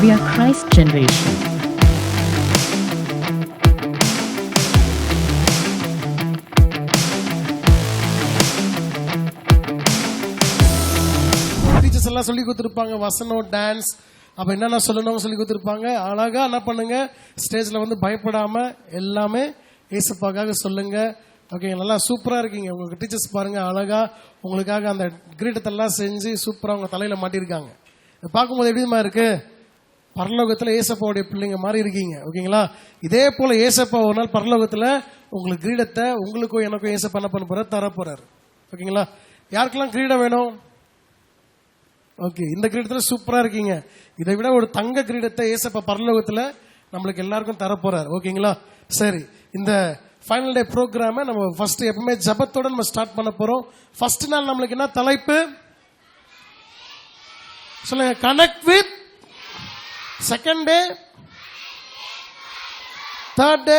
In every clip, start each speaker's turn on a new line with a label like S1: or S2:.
S1: We are Christ generation.
S2: Teachers எல்லாம் சொல்லி கொடுத்துருப்பாங்க, வசனம், டான்ஸ், அப்போ என்னென்ன சொல்லணும் சொல்லி கொடுத்துருப்பாங்க. அழகாக என்ன பண்ணுங்க, ஸ்டேஜில் வந்து பயப்படாம எல்லாமே ஏசப்பாக்காக சொல்லுங்க. ஓகே, நல்லா சூப்பராக இருக்கீங்க. உங்களுக்கு டீச்சர்ஸ் பாருங்க, அழகா உங்களுக்காக அந்த கிரீடத்தெல்லாம் செஞ்சு சூப்பராக உங்க தலையில மாட்டிருக்காங்க. பார்க்கும்போது எப்படிமா இருக்கு, பரலோகத்தில் ஏசப்பாவுடைய பிள்ளைங்க மாதிரி இருக்கீங்க. ஓகேங்களா, இதே போல ஏசப்பா ஒரு நாள் பரலோகத்தில் உங்களுக்கு கிரீடத்தை உங்களுக்கும் எனக்கும் ஏசப்பா என்ன பண்ண போறாரு, தர போறாரு. ஓகேங்களா, யாருக்கெல்லாம் கிரீடம் வேணும்? ஓகே, இந்த கிரீடத்துல சூப்பரா இருக்கீங்க. இதை விட ஒரு தங்க கிரீடத்தை ஏசப்பா பரலோகத்துல நம்மளுக்கு எல்லாருக்கும் தர போறாரு. ஓகேங்களா, சரி, இந்த ஃபைனல் டே ப்ரோக்ராம நம்ம ஃபர்ஸ்ட் எப்பவுமே ஜபத்தோட நம்ம ஸ்டார்ட் பண்ண போறோம். ஃபர்ஸ்ட் நாள் நம்மளுக்கு என்ன தலைப்பு சொல்லுங்க? Connect with. Second day, third day,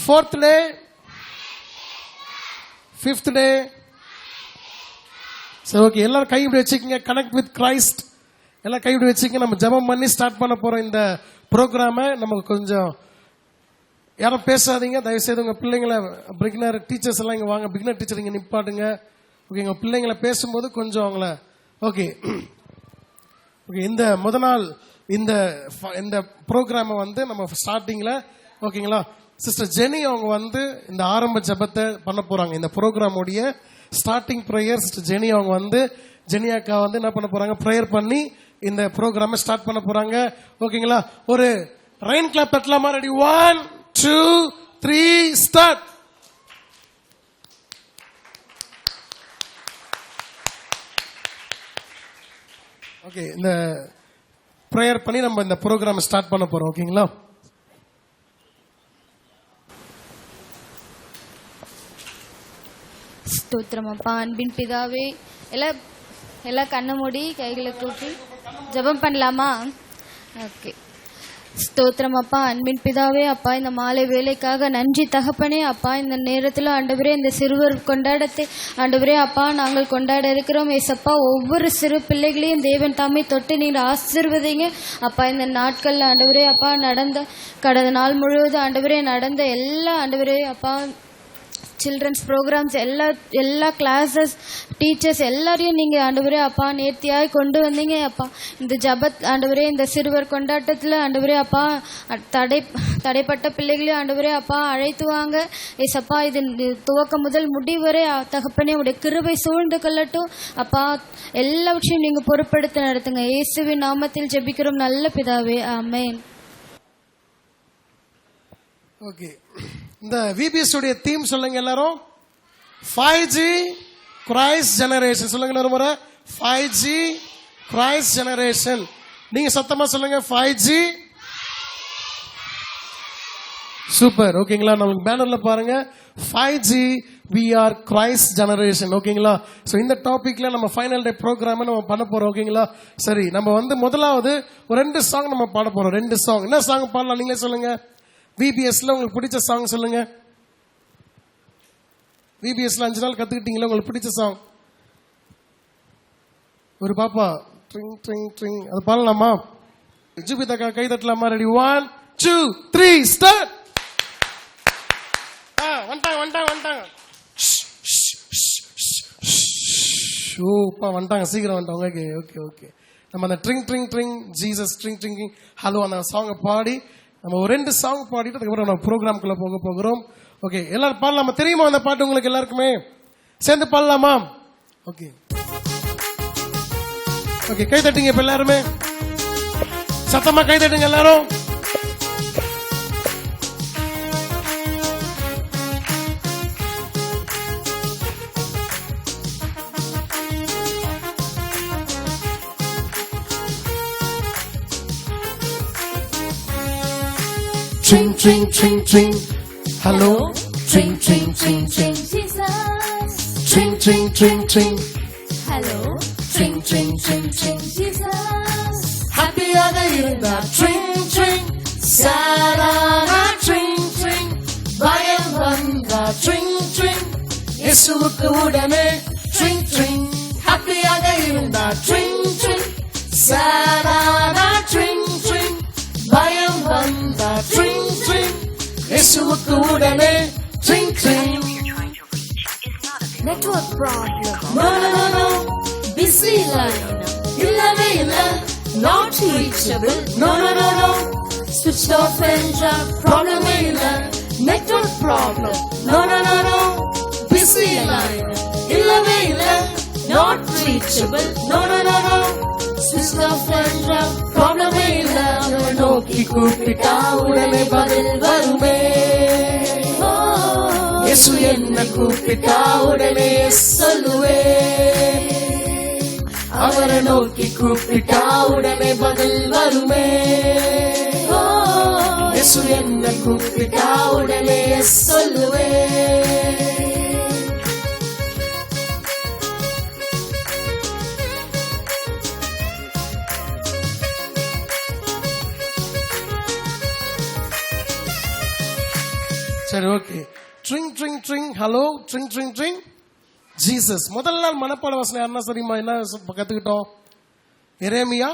S2: fourth day, fifth day. சரி, ஓகே, எல்லாரும் கை இப்படி வச்சுக்கோங்க. கனெக்ட் வித் கிரைஸ்ட் எல்லாம் கை இப்படி வச்சுக்கோங்க. நம்ம ஜெபம் பண்ணி ஸ்டார்ட் பண்ண போறோம் இந்த ப்ரோக்ராமை. நமக்கு கொஞ்சம் யாரும் பேசாதீங்க தயவுசெய்து. உங்க பிள்ளைங்களை பிகினர் டீச்சர்ஸ் எல்லாம் இங்க வாங்க, பிகினர் டீச்சர் இங்க நிப்பாட்டுங்க. ஓகே, உங்க பிள்ளைங்களை பேசும்போது கொஞ்சம் அவங்கள ஓகே ஓகே. இந்த முத நாள் இந்த ப்ரோக்ராமை வந்து நம்ம ஸ்டார்டிங்ல ஓகேங்களா, சிஸ்டர் ஜெனி அவங்க வந்து இந்த ஆரம்ப ஜபத்தை பண்ண போறாங்க. இந்த ப்ரோக்ராமுடைய ஸ்டார்டிங் ப்ரேயர் சிஸ்டர் ஜெனி அவங்க வந்து ஜெனியாக்கா வந்து என்ன பண்ண போறாங்க, ப்ரேயர் பண்ணி இந்த ப்ரோக்ராமை ஸ்டார்ட் பண்ண போறாங்க. ஓகேங்களா, ஒரு ரெயின் கிளாப் தட்டலாமா? Ready, 1 2 3 start. ஓகே, இந்த ப்ரேயர் பண்ணி நம்ம இந்த ப்ரோக்ராமை ஸ்டார்ட் பண்ண போறோம். ஓகேங்களா,
S3: ஸ்தோத்திரம் அப்பா. அன்பின் பிதாவே, எல்லாம் கண்ணை மூடி கைகளை தூக்கி ஜெபம் பண்ணலாமா? ஓகே. ஸ்தோத்திரம் அப்பா. அன்பின் பிதாவே அப்பா, இந்த மாலை வேலைக்காக நன்றி தகப்பனே அப்பா. இந்த நேரத்தில் ஆண்டவரே இந்த சிறுவர் கொண்டாடத்தை ஆண்டவரே அப்பா நாங்கள் கொண்டாட இருக்கிறோம். ஏசப்பா, ஒவ்வொரு சிறு பிள்ளைகளையும் தேவன் தாமே தொட்டு நீர் ஆசீர்வதிங்க அப்பா. இந்த நாட்கள் ஆண்டவரே அப்பா கடந்த நாள் முழுவதும் ஆண்டவரே நடந்த எல்லா ஆண்டவரே அப்பா சில்ட்ரன்ஸ் ப்ரோக்ராம்ஸ் எல்லா கிளாஸஸ் டீச்சர்ஸ் எல்லாரையும் நீங்கள் ஆண்டவரே அப்பா நேர்த்தியாய் கொண்டு வந்தீங்க அப்பா. இந்த ஜபத் ஆண்டவரே இந்த சிறுவர் கொண்டாட்டத்தில் ஆண்டவரே அப்பா தடைப்பட்ட பிள்ளைகளையும் ஆண்டவரே அப்பா அழைத்து வாங்க ஏசப்பா. இது துவக்கம் முதல் முடிவரை தகப்பனே உடைய கிருபை சூழ்ந்து கொள்ளட்டும் அப்பா. எல்லாவற்றையும் நீங்கள் பொறுப்படுத்த நடத்துங்க. இயேசுவின் நாமத்தில் ஜெபிக்கிறோம் நல்ல பிதாவே, ஆமென்.
S2: ஓகே, இந்த VBS உடைய தீம் சொல்லுங்க எல்லாரும். 5G Christ generation. சொல்லுங்க ஒரு முறை, 5G கிரைஸ்ட் ஜெனரேஷன். நீங்க சத்தமா சொல்லுங்க, 5G. சூப்பர். ஓகேங்களா, நமக்கு பேனர்ல பாருங்க, 5G we are Christ generation. ஓகேங்களா, சோ இந்த டாபிக்ல நம்ம ஃபைனல் டே ப்ரோக்ராம் நம்ம பண்ண போறோம். ஓகேங்களா, சரி, நம்ம வந்து முதலாவது ஒரு 2 சாங் நம்ம பாட போறோம். 2 சாங். என்ன சாங் பாடலாம் நீங்களே சொல்லுங்க. VBSல உங்களுக்கு பிடிச்ச சாங் சொல்லுங்க. VBSல 5 நாள் கத்துக்கிட்டீங்களா, உங்களுக்கு பிடிச்ச சாங்? ஒரு பாப்பா ட்ரிங் ட்ரிங் ட்ரிங் அது பாடலாமா? ஜூபிதா கை தட்டலாமா? Ready, 1 2 3 start. வந்துட்டாங்க ஷூப்பா வந்துட்டாங்க, சீக்கிரம் வந்துட்டாங்க. ஓகே ஓகே ஓகே, நம்ம அந்த drink drink drink Jesus drink drink hello அந்த சாங்கை பாடி நம்ம ஒரு 2 சாங் பாடிட்டு அதுக்கப்புறம் நம்ம ப்ரோக்ராம்குள்ள போக போகிறோம். ஓகே, எல்லாரும் பாடலாமா? தெரியுமா அந்த பாட்டு உங்களுக்கு எல்லாருக்குமே? சேர்ந்து பாடலாமா? ஓகே ஓகே, கை தட்டுங்க இப்ப எல்லாருமே, சத்தமா கை தட்டுங்க எல்லாரும். Tring, tring, tring, tring. Hello. Tring, tring, tring, tring.
S3: Jesus.
S2: Tring, tring, tring, tring.
S3: Hello.
S2: Tring, tring, tring, tring.
S3: Jesus.
S2: Happy ஆக இருந்தா tring, tring. Sad ஆனா tring, tring. பயம் வந்தா tring, tring. இயேசுவுக்கு உடனே tring, tring. Happy ஆக இருந்தா tring, tring. Sad இயேசுவுக்கு உடனே drink drink.
S1: Network problem. No, no, no, no. Busy line. Illave illa. Not reachable. No, no, no, no. Switched off and drop. Problem illa. Network problem. No, no, no, no. Busy line. Illave illa. Not reachable. No, no, no, no. Switched off and drop. Problem illa. நோக்கி கூப்பிட்டா உடனே பதில் வருமே. இயேசு என்ன கூப்பிட்டா உடனே சொல்லுவே. அவரை நோக்கி கூப்பிட்டா உடனே பதில் வருமே. இயேசு என்ன கூப்பிட்டா உடனே சொல்லுவே. சரி, okay. Drink drink drink. Hello, drink drink drink. Jesus. முதல் நாள் மனப்பாட வசனம் யாருன்னா சரிமா என்ன கத்துக்கிட்டோம்? எரேமியா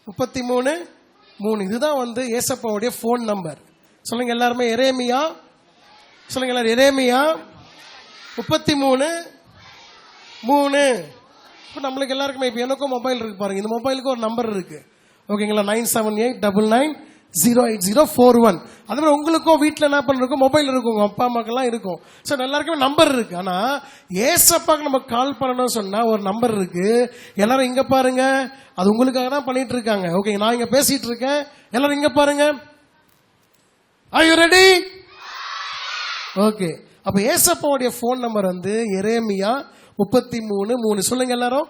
S1: 33:3. இதுதான் வந்து ஏசப்பாவுடைய போன் நம்பர். சொல்லுங்க எல்லாருமே எரேமியா. சொல்லுங்க எல்லாரும் எரேமியா 33:3. இப்போ நம்மளுக்கு எல்லாருக்குமே இப்போ எனக்கும் மொபைல் இருக்கு பாருங்க. இந்த மொபைலுக்கு ஒரு நம்பர் இருக்கு. ஓகேங்களா? 97899080441. அது மாதிரி உங்களுக்கும் வீட்டில் என்ன பண்ணிருக்கும் மொபைல் இருக்கும், உங்க அப்பா அம்மாக்கெல்லாம் இருக்கும். ஸோ எல்லாருக்குமே நம்பர் இருக்கு. ஆனா ஏசப்பாக்கு நம்ம கால் பண்ணணும்னு சொன்னா ஒரு நம்பர் இருக்கு. எல்லாரும் இங்க பாருங்க, அது உங்களுக்காக தான் பண்ணிட்டு இருக்காங்க. ஓகே, நான் இங்க பேசிட்டு இருக்கேன், எல்லாரும் இங்க பாருங்க. Are you ready? ஓகே, அப்ப ஏசப்பாவுடைய போன் நம்பர் வந்து எரேமியா 33:3. சொல்லுங்க எல்லாரும்.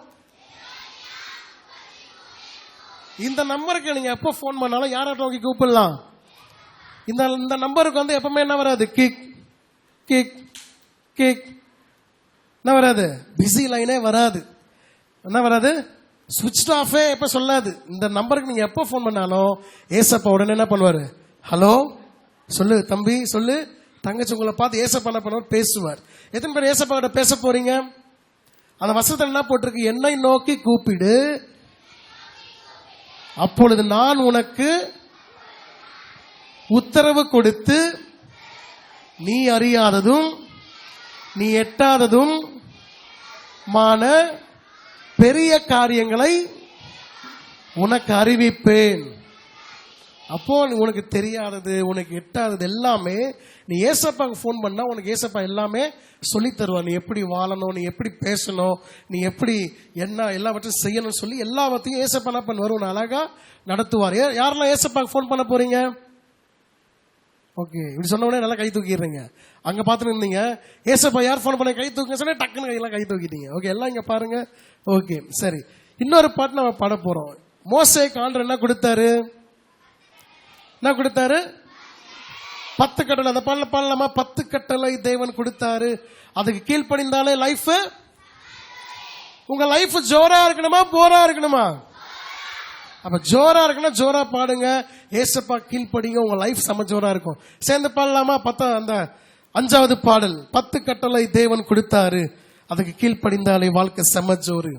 S1: இந்த நம்பருக்கு நீங்க எப்ப போன் பண்ணாலும் யாரை நோக்கி கூப்பிடலாம்? இந்த நம்பருக்கு வந்து எப்பவுமே என்ன வராது? Kick kick kick. என்ன வராது? பிஸி லைனே வராது. என்ன வராது? சுவிட்ச் ஆஃபே எப்ப சொல்லாது. இந்த நம்பருக்கு நீங்க எப்ப போன் பண்ணாலும் ஏசப்பா உடனே என்ன பண்ணுவாரு? ஹலோ சொல்லு தம்பி, சொல்லு தங்கச்சி. உங்களை பார்த்து ஏசப்பா என்ன பண்ணுவார்? பேசுவார். எத்தனை பேர் ஏசப்பா கிட்ட பேச போறீங்க? அந்த வசனத்தில் என்ன போட்டிருக்கு? என்னை நோக்கி கூப்பிடு, அப்பொழுது நான் உனக்கு உத்தரவு கொடுத்து நீ அறியாததும் நீ எட்டாததும் மான பெரிய காரியங்களை உனக்கு அறிவிப்பேன். அப்போ உனக்கு தெரியாதது, உனக்கு எட்டாதது எல்லாமே நீ ஏசப்பாக்கு போன் பண்ணா உனக்கு ஏசப்பா எல்லாமே சொல்லி தருவா. நீ எப்படி வாழணும், நீ எப்படி பேசணும், நீ எப்படி என்ன எல்லாவற்றையும் செய்யணும்னு சொல்லி எல்லாவற்றையும் ஏசப்பா என்ன பண்ணுவார்? உன்னை அழகா நடத்துவார். யாரெல்லாம் ஏசப்பாக்கு போன் பண்ண போறீங்க? ஓகே, இப்படி சொன்ன உடனே நல்லா கை தூக்கிடுறீங்க. அங்க பாத்துட்டு இருந்தீங்க, ஏசப்பா யார் போன் பண்ண கை தூக்குங்க சொன்னா டக்குன்னு கையெல்லாம் கை தூக்கிட்டீங்க. ஓகே, எல்லாம் இங்க பாருங்க. ஓகே, சரி, இன்னொரு பாட்டு நம்ம பாட போறோம். மோசேக்கு ஆண்டவர் என்ன கொடுத்தாரு? என்ன கொடுத்தாரு? 10 கட்டளை. அந்த பாடல பாடலாமா? 10 கட்டளை தேவன் கொடுத்தாரு. அதுக்கு கீழ்ப்படிந்தாலே லைஃப், உங்க லைஃப் ஜோரா இருக்கணுமா போரா இருக்கணுமா? அப்ப ஜோரா இருக்குன்னா ஜோரா பாடுங்க, ஏசப்பா கீழ்ப்படிங்க, உங்க லைஃப் செம ஜோரா இருக்கும். சேர்ந்து பாடலாமா? அந்த 5வது பாடல். 10 கட்டளை தேவன் கொடுத்தாரு, அதுக்கு கீழ்ப்படிந்தாலே வாழ்க்கை செம ஜோரு.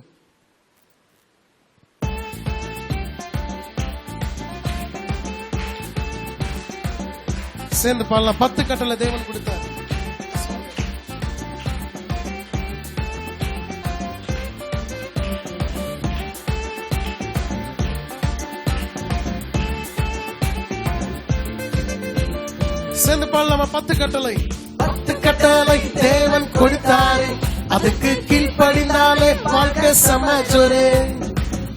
S1: சேர்ந்து பாடலாம். 10 கட்டளை தேவன் கொடுத்தார். சேர்ந்து பாடலாமா? 10 கட்டளை. 10 கட்டளை தேவன் கொடுத்தாரு, அதுக்கு கீழ்ப்படிந்தாலே வாழ்க்கை சமஜோரே.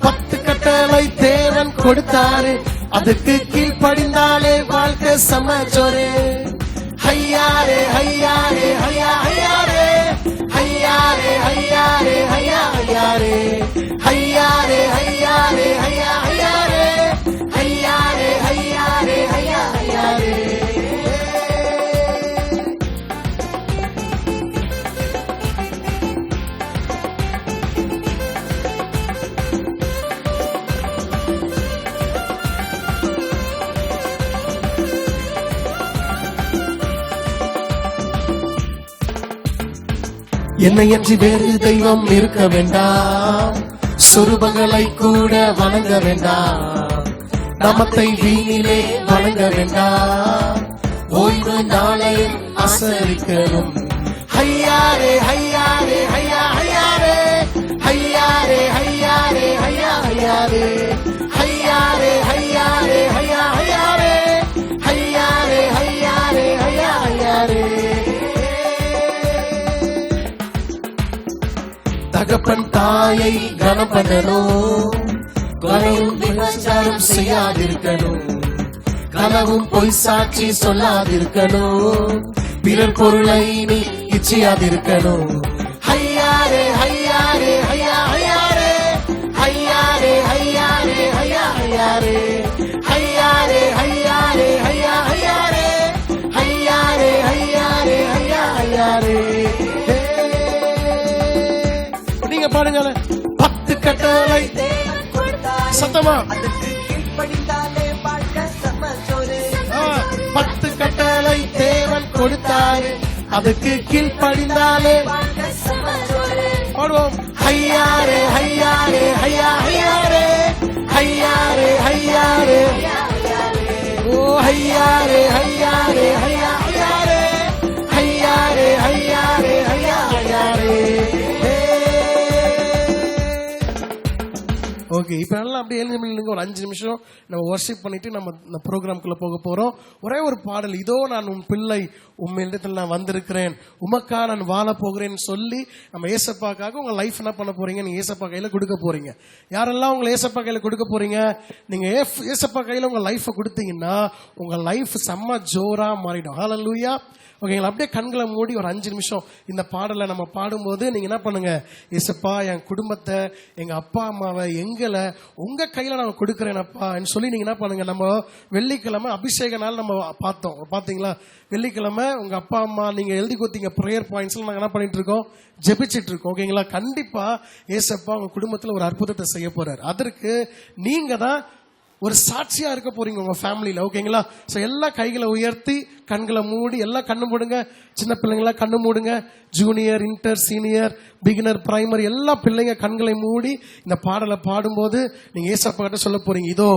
S1: 10 கட்டளை தேவன் கொடுத்தாரு, அதுக்கு கீழ்ப்படிந்தாலே வாழ்க்கை சமஜோரே. ஹையாரே ஹையாரே ஹையா ஹையாரே ஹையாரே ஹையாரே ஹையா ஹையாரே ஹையாரே ஹையாரே ஹையா ஹையாரே ஹையாரே ஹையாரே ஹையா ஹையாரே. என்னை அன்றி வேறு தெய்வம் இருக்க வேண்டாம், சொருபங்களை கூட வணங்க வேண்டாம், நமத்தை வீணிலே வணங்க வேண்டாம், ஓய்வு நாளையும் ஆசரிக்கணும். ஹையாரே ஹையாரே ஹையா ஹையாரே ஹையாரே ஹையாரே ஹையா ஹையாரே ஹையாரே ஹையாரே ஹையா ஹையாரே ஹையாரே ஹையாரே ஹையா ஹையாரே. தகப்பன் தாயை கனம் பண்ணணும், கனவும் விபச்சாரம் செய்யாதிருக்கணும், கனவும் பொய் சாட்சி சொல்லாதிருக்கணும், பிறர் பொருளை நீ இச்சியாதிருக்கணும். ஹையாரே ஹையாரே ஹையா ஹையாரே ஹையாரே ஹையாரே ஹையா ஹையாரே ஹையாரே ஹையாரே ஹையா ஹையாரே ஹையாரே ஹையாரே ஹையா ஹையாரே. நீங்க பாடுங்க. 10 கட்டளை சத்தமா 10 கட்டளை தேவன் கொடுத்தாரு, அதுக்கு கீழ்ப்படிந்தாலே பாடுவோம். ஹையாரே ஹையாரே ஹையா ஹையாரே ஹையாரே ஹையாரே ஓ ஹையாரே ஹையாரே ஹையா ஹையாரே ஹையாரே ஹையாரே ஹையா ஹையாரே. ஓகே, இப்ப நல்லா அப்படியே 7 நிமிடம் ஒரு 5 நிமிஷம் நம்ம வர்ஷிப் பண்ணிட்டு நம்ம இந்த ப்ரோக்ராம்குள்ள போக போறோம். ஒரே ஒரு பாடல், இதோ நான் உன் பிள்ளை, உண்மையிடத்தில் நான் வந்திருக்கிறேன், உமக்கா நான் வாழ போகிறேன்னு சொல்லி நம்ம ஏசப்பாக்காக உங்க லைஃப் என்ன பண்ண போறீங்க, நீங்க ஏசப்பா கையில கொடுக்க போறீங்க. யாரெல்லாம் உங்களை ஏசப்பா கையில கொடுக்க போறீங்க? நீங்க ஏசப்பா கையில உங்க லைஃப கொடுத்தீங்கன்னா உங்க லைஃப் செம்ம ஜோரா மாறிடும். ஹல்லேலூயா. ஓகேங்களா? அப்படியே கண்களை மூடி ஒரு 5 நிமிஷம் இந்த பாடலை நம்ம பாடும்போது நீங்க என்ன பண்ணுங்க, ஏசப்பா என் குடும்பத்தை, எங்க அப்பா அம்மாவை, எங்களை உங்க கையில நான் கொடுக்கறேனப்பா சொல்லி நீங்க என்ன பண்ணுங்க. நம்ம வெள்ளிக்கிழமை அபிஷேக நாள் நம்ம பார்த்தோம், பாத்தீங்களா? வெள்ளிக்கிழமை உங்க அப்பா அம்மா நீங்க எழுதி கொடுத்தீங்க ப்ரேயர் பாயிண்ட்ஸ்ல நாங்க என்ன பண்ணிட்டு இருக்கோம், ஜெபிச்சிட்டு இருக்கோம். ஓகேங்களா? கண்டிப்பா ஏசப்பா உங்க குடும்பத்துல ஒரு அற்புதத்தை செய்ய போறாரு. அதற்கு நீங்க தான் ஒரு சாட்சியா இருக்க போறீங்க உங்க ஃபேமிலியில. ஓகேங்களா? சோ எல்லா கைகளை உயர்த்தி கண்களை மூடி, எல்லாம் கண்ணு மூடுங்க. சின்ன பிள்ளைங்களா கண்ணு மூடுங்க. Junior, inter, senior, beginner, primary எல்லா பிள்ளைங்க கண்களை மூடி இந்த பாடலை பாடும்போது நீங்க ஏசப்பா கிட்ட சொல்ல போறீங்க, இதோ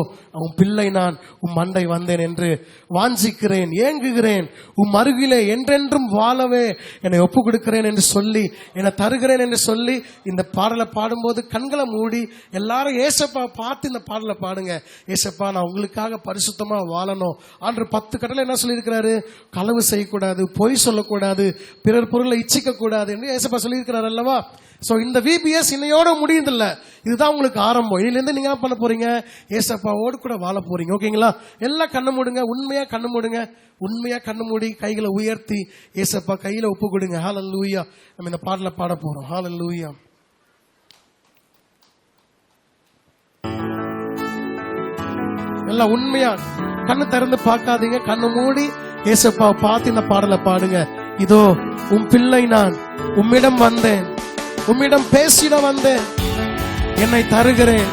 S1: உன் பிள்ளை நான் உன் மண்டை வந்தேன் என்று வாஞ்சிக்கிறேன், ஏங்குகிறேன், உன் அருகிலே என்றென்றும் வாழவே என்னை ஒப்பு கொடுக்கிறேன் என்று சொல்லி, என்னை தருகிறேன் என்று சொல்லி இந்த பாடலை பாடும்போது கண்களை மூடி எல்லாரும் ஏசப்பா பார்த்து இந்த பாடலை பாடுங்க. ஏசப்பா நான் உங்களுக்காக பரிசுத்தமா வாழணும். ஆண்டவர் 10 கட்டளை என்ன சொல்லியிருக்கிறாரு? களவு செய்யக்கூடாது, பொய் சொல்லக்கூடாது, பிறர் பொருளை இச்சிக்க கூடாது என்று ஏசப்பா சொல்லியிருக்கிறார் அல்லவா? சோ இந்த VBS இன்னையோட முடியுதில்ல, இதுதான் உங்களுக்கு ஆரம்பம். இதுல இருந்து நீங்க என்ன பண்ண போறீங்க, ஏசப்பாவோடு கூட வாழ போறீங்க. ஓகேங்களா? எல்லாம் கண்ணு மூடுங்க, உண்மையா கண்ணு மூடுங்க, உண்மையா கண்ணு மூடி கைகளை உயர்த்தி ஏசப்பா கையில ஒப்பு கொடுங்க. ஹல்லேலூயா. நம்ம இந்த பாடலை பாட போறோம். ஹல்லேலூயா. எல்லாம் உண்மையா கண்ணு திறந்து பார்க்காதீங்க, கண்ணு மூடி ஏசப்பா பார்த்து இந்த பாடலை பாடுங்க. இதோ உன் பிள்ளை நான் உம்மிடம் வந்தேன், உம்மிடம் பேசிட வந்தேன், என்னை தருகிறேன்.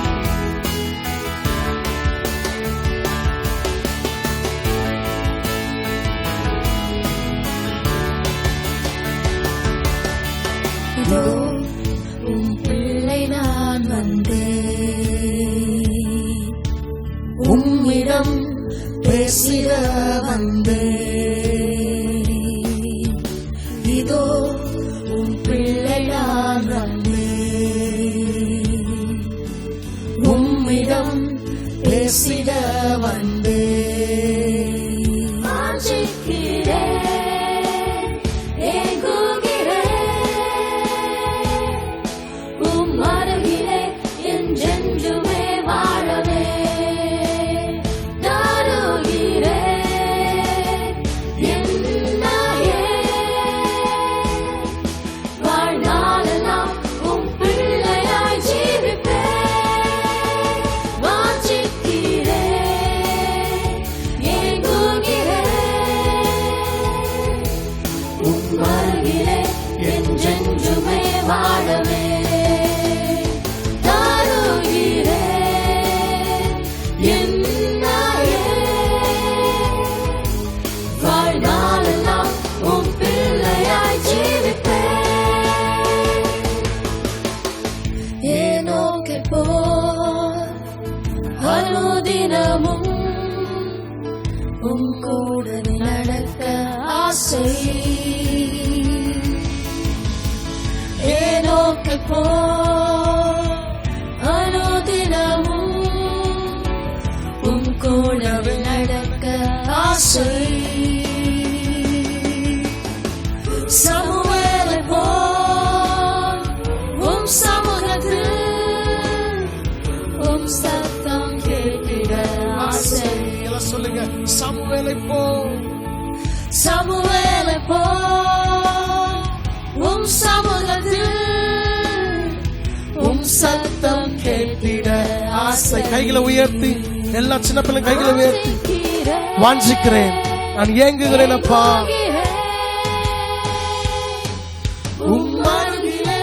S3: இதோ உன் பிள்ளை நான் வந்தேன், உம்மிடம் பேசிட வந்தேன். இதோ உன் பிள்ளை நான் வந்தேன், உம்மிடம் பேசிட வந்தேன். வாஞ்சிக்கிறேன், ஏங்குகிறேன், உம் அருகிலே என்றென்றுமே வாழவே வாழ்நாளெல்லாம் உம் பிள்ளையாய் ஜீவிப்பேன். வாஞ்சிக்கிறேன், சாமுவேலை போல் உம் சமூகத்தில் உம் சத்தம் கேட்டிட ஆசை.
S1: எல்லாம் சொல்லுங்க, சாமுவேலை போல்,
S3: சாமுவேலை போல் உம் சமூகத்தில் உம் சத்தம் கேட்டிட ஆசை.
S1: கைகளை உயர்த்தி, எல்லா சின்ன பிள்ளை கைகளை உயர்த்தி வாஞ்சிக்கிறேன், நான் ஏங்குகிறேன் அப்பா.
S3: உம் அருகிலே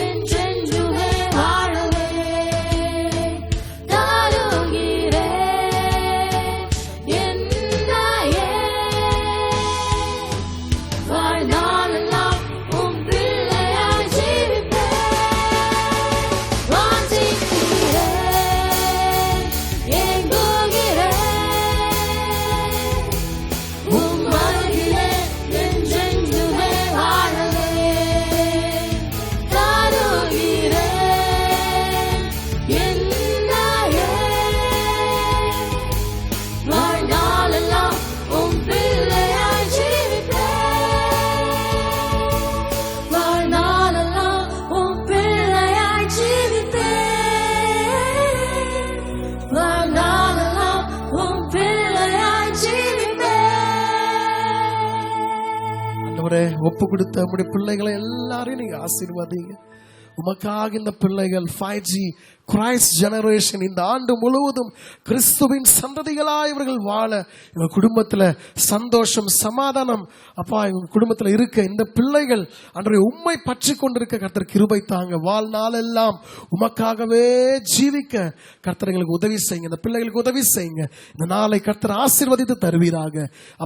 S3: என்றென்றுமே வாழவே தாருகிறேன் என்னையே. வாழ்நாளெல்லாம் உம் பிள்ளையாய் ஜீவிப்பேன். வாஞ்சிக்கிறேன், ஏங்குகிறேன். உம் அருகிலே என்றென்றுமே வாழவே தாருகிறேன் என்னையே. வாழ்நாளெல்லாம் உம் பிள்ளையாய் ஜீவிப்பேன். வாழ்நாளெல்லாம் உம் பிள்ளையாய் ஜீவிப்பேன். வாழ்நாளெல்லாம் உம் பிள்ளையாய் ஜீவிப்பேன்.
S1: ஆண்டவரே, ஒப்பு கொடுத்த நம்முடைய பிள்ளைகளை எல்லாரையும் நீங்க ஆசீர்வதிங்க. உமக்காக இந்த பிள்ளைகள் 5G கிரைஸ்ட் ஜெனரேஷன் இந்த ஆண்டு முழுவதும் கிறிஸ்துவின் சந்ததிகளாய் இவர்கள் வாழ, இவங்க குடும்பத்துல சந்தோஷம் சமாதானம் அப்பா இவங்க குடும்பத்துல இருக்க இந்த பிள்ளைகள் அன்றைய உம்மை பற்றி கொண்டிருக்க கர்த்தர் கிருபை தாங்க. வாழ்நாளெல்லாம் உமக்காகவே ஜீவிக்க கர்த்தர் எங்களுக்கு உதவி செய்யுங்க. இந்த பிள்ளைகளுக்கு உதவி செய்யுங்க. இந்த நாளை கர்த்தர் ஆசீர்வதித்து தருவீராக.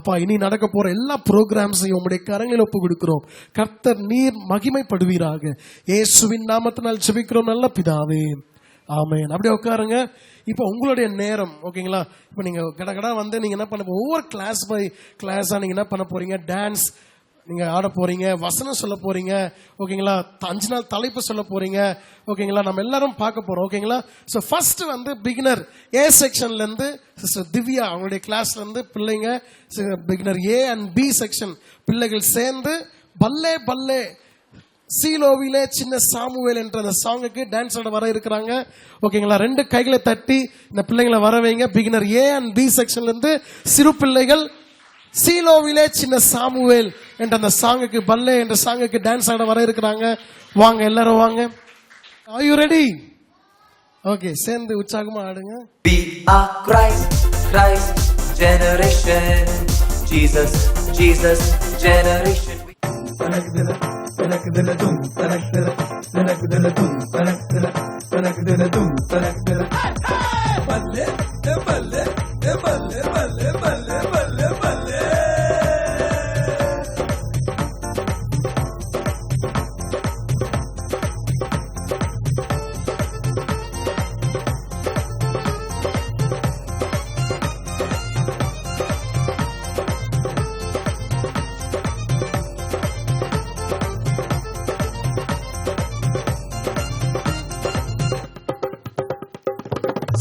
S1: அப்பா, இனி நடக்க போற எல்லா ப்ரோக்ராம்ஸையும் உங்களுடைய கரங்களில் ஒப்பு கொடுக்கிறோம். கர்த்தர் நீர் மகிமைப்படுவீராக. இயேசுவின் நாமத்தினால் ஜெபிக்கிறோம் நல்ல பிதாவே, ஆமென். அப்படியே உட்காருங்க. இப்போ உங்களுடைய நேரம், ஓகேங்களா? இப்போ நீங்க கடகடா வந்து நீங்க என்ன பண்ண, ஒவ்வொரு கிளாஸ் பை கிளாஸா நீங்க என்ன பண்ண போறீங்க? டான்ஸ் நீங்க ஆட போறீங்க, வசனம் சொல்ல போறீங்க, ஓகேங்களா? 5 நாள் தலைப்பு சொல்ல போறீங்க, ஓகேங்களா? நம்ம எல்லாரும் பார்க்க போறோம், ஓகேங்களா? ஸோ ஃபர்ஸ்ட் வந்து பிகினர் ஏ செக்ஷன்ல இருந்து சிஸ்டர் திவ்யா அவங்களுடைய கிளாஸ்ல இருந்து பிள்ளைங்க beginner A and B section பிள்ளைகள் சேர்ந்து பல்லே பல்லே சீலோவிலே சின்ன சாமுவேல் என்ற அந்த சாங்குக்கு டான்ஸ் ஆட வர இருக்கிறாங்க, ஓகேங்களா? 2 கைகளை தட்டி இந்த பிள்ளைங்களை வர வைங்க. பிகினர் ஏ அண்ட் பி செக்ஷன்ல இருந்து சிறு பிள்ளைகள் சீலோவிலே சின்ன சாமுவேல் என்ற அந்த சாங்குக்கு பல்லே என்ற சாங்குக்கு டான்ஸ் ஆட வர இருக்கிறாங்க. வாங்க எல்லாரும் வாங்க. Are you ready? ஓகே, சேர்ந்து உற்சாகமா ஆடுங்க.
S4: We are Christ, Christ generation. Jesus, Jesus generation.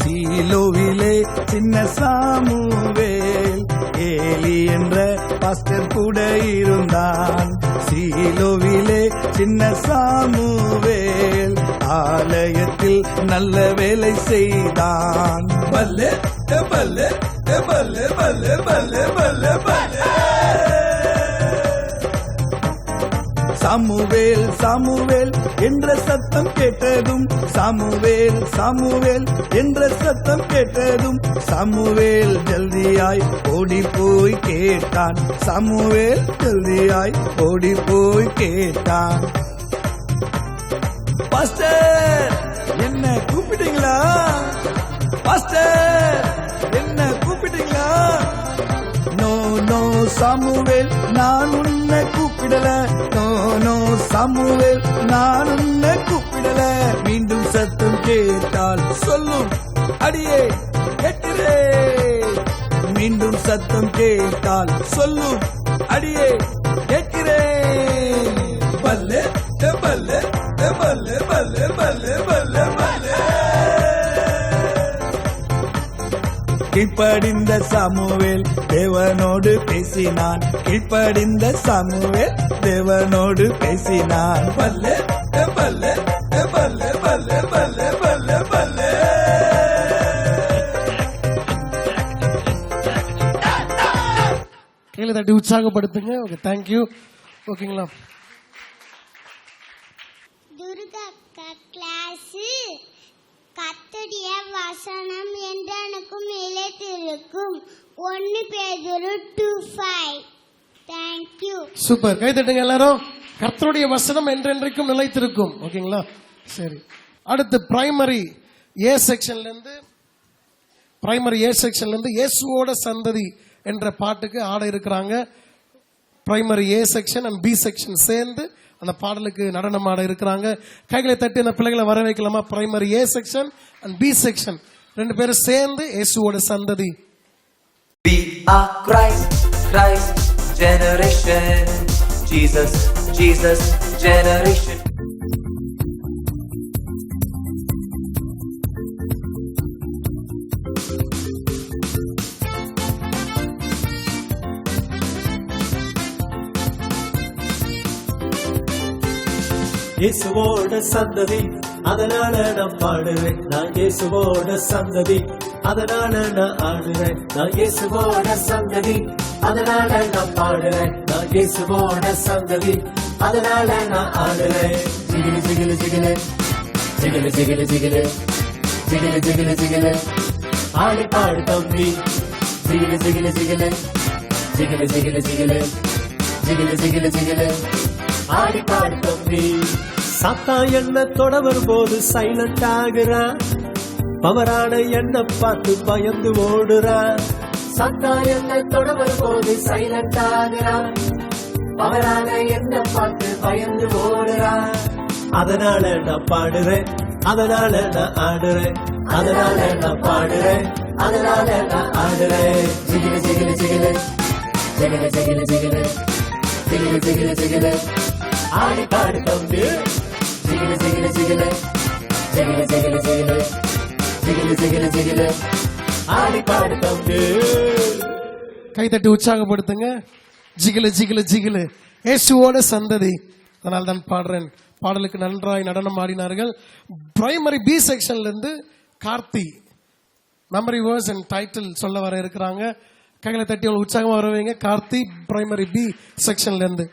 S5: சீலோவிலே சின்ன சாமுவேல் ஏலி என்ற பாஸ்டர் கூட இருந்தான். சீலோவிலே சின்ன சாமுவேல் ஆலயத்தில் நல்ல வேலை செய்தான். பல்லே பல்லே பல்லே பல்லே பல்லே பல்லே பல்லே. சாமுவேல் சாமுவேல் என்ற சத்தம் கேட்டதும், சாமுவேல் சாமுவேல் என்ற சத்தம் கேட்டதும் சாமுவேல் ஜல்தியாய் ஓடி போய் கேட்டான். சாமுவேல் ஜல்தியாய் ஓடி போய் கேட்டான். பாஸ்டர், என்ன கூப்பிட்டீங்களா? பாஸ்டர், என்ன கூப்பிட்டீங்களா? நோ நோ சாமுவேல், நான் உன்னை கூப்பிடல. நோ நோ சாமுவேல், நான் உன்னை கூப்பிடல. மீண்டும் சத்தம் கேட்டால் சொல்லும் அடியே கேட்கிறே. மீண்டும் சத்தம் கேட்டால் சொல்லும் அடியே கேட்கிறேன். பல்லே பல்லே பல்லே பல்லே பல்லே பல்லே பல்லே. கீழ்ப்படிந்த சாமுவேல் தேவனோடு பேசினான். கீழ்ப்படிந்த சாமுவேல் தேவனோடு பேசினான். பல்லே பல்லே பல்லே பல்லே பல்லே பல்லே பல்லே.
S1: கையில தட்டி உற்சாகப்படுத்துங்க. Okay, thank you. ஓகேங்களா?
S6: துர்கா கிளாஸ் கர்த்தருடைய வசனம் என்றனுக்கும் நிலைத்திருக்கும். 1 பேதுரு 2:5. தேங்க்யூ.
S1: சூப்பர். கை தட்டுங்க எல்லாரும். கர்த்தருடைய வசனம் என்றென்றைக்கும் நிலைத்திருக்கும். ஓகேங்களா? சரி, அடுத்து பிரைமரி ஏ செக்ஷன்ல இருந்து இயேசுவோட சந்ததி என்ற பாட்டுக்கு ஆட இருக்கிறாங்க. Primary A section and B section சேர்ந்து அந்த பாடலுக்கு நடனம் ஆட இருக்கிறாங்க. கைகளை தட்டி அந்த பிள்ளைகளை வர வைக்கலாமா? Primary A section and B section ரெண்டு பேரும் சேர்ந்து இயேசுவோட சந்ததி.
S4: We are Christ, Christ generation. Jesus, Jesus generation.
S7: இயேசுவோட சந்ததி, அதனால நான் பாடுறேன். நான் இயேசுவோட சந்ததி, அதனால நான் ஆடுறேன். நான் இயேசுவோட சந்ததி, அதனால நான் பாடுறேன். நான் இயேசுவோட சந்ததி, அதனால நான் ஆடுறேன். ஜிகிலு ஜிகிலு ஜிகிலு ஜிகிலு ஜிகிலு ஜிகிலு ஜிகிலு ஜிகிலு ஜிகிலு ஆடி பாடு தம்பி. ஜிகிலு ஜிகிலு ஜிகிலு ஜிகிலு ஜிகிலு ஜிகிலு ஜிகிலு ஜிகிலு ஜிகிலு ஆடி பாடு தம்பி. சாத்தா என்ன தொட வரும்போது சைலண்ட் ஆகுறான். பவரான என்ன பார்த்து பயந்து ஓடுறான். சாத்தா என்ன தொட வரும்போது சைலண்ட் ஆகுறான். பவரான என்ன பார்த்து பயந்து ஓடுறான். அதனால நான் பாடுறேன், அதனால நான் ஆடுறேன். அதனால நான் பாடுறேன், அதனால நான் ஆடுறேன். ஜிகிலு ஜிகிலு ஜிகிலு ஜிகிலு ஜிகிலு ஜிகிலு ஜிகிலு ஜிகிலு ஜிகிலு ஆடி பாடு தம்பி. ஜிகிலு ஜிகிலு ஜிகிலு ஜிகிலு ஜிகிலு ஜிகிலு ஜிகிலு ஜிகிலு ஜிகிலு ஆடி பாடு தம்பி.
S1: கை தட்டி உற்சாகப்படுத்துங்க. ஜிகிலு ஜிகிலு ஜிகிலு இயேசுவோட சந்ததி. அதனால தான் பாடுறேன். பாடலுக்கு நன்றாய் நடனம் ஆடினார்கள். பிரைமரி பி செக்ஷன்ல இருந்து Karthi memory verse and title சொல்ல வர இருக்கிறாங்க. கைகளை தட்டி உற்சாகமா வருவீங்க. கார்த்தி பிரைமரி பி செக்ஷன்ல இருந்து.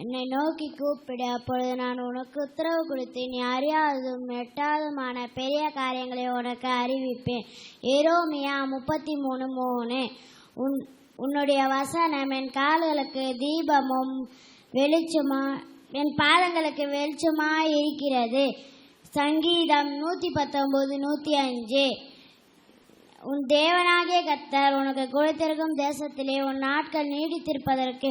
S6: என்னை நோக்கி கூப்பிடு, அப்பொழுது நான் உனக்கு உத்தரவு கொடுத்தேன். நீ அறியாததும் எட்டாததுமான பெரிய காரியங்களை உனக்கு அறிவிப்பேன். எரோமியா 33:3. உன்னுடைய வசனம் என் கால்களுக்கு தீபமும் என் பாதங்களுக்கு வெளிச்சமாய் இருக்கிறது. சங்கீதம் 119:105. உன் தேவனாகிய கர்த்தர் உனக்கு கொடுத்திருக்கும் தேசத்திலே உன் நாட்கள் நீடித்திருப்பதற்கு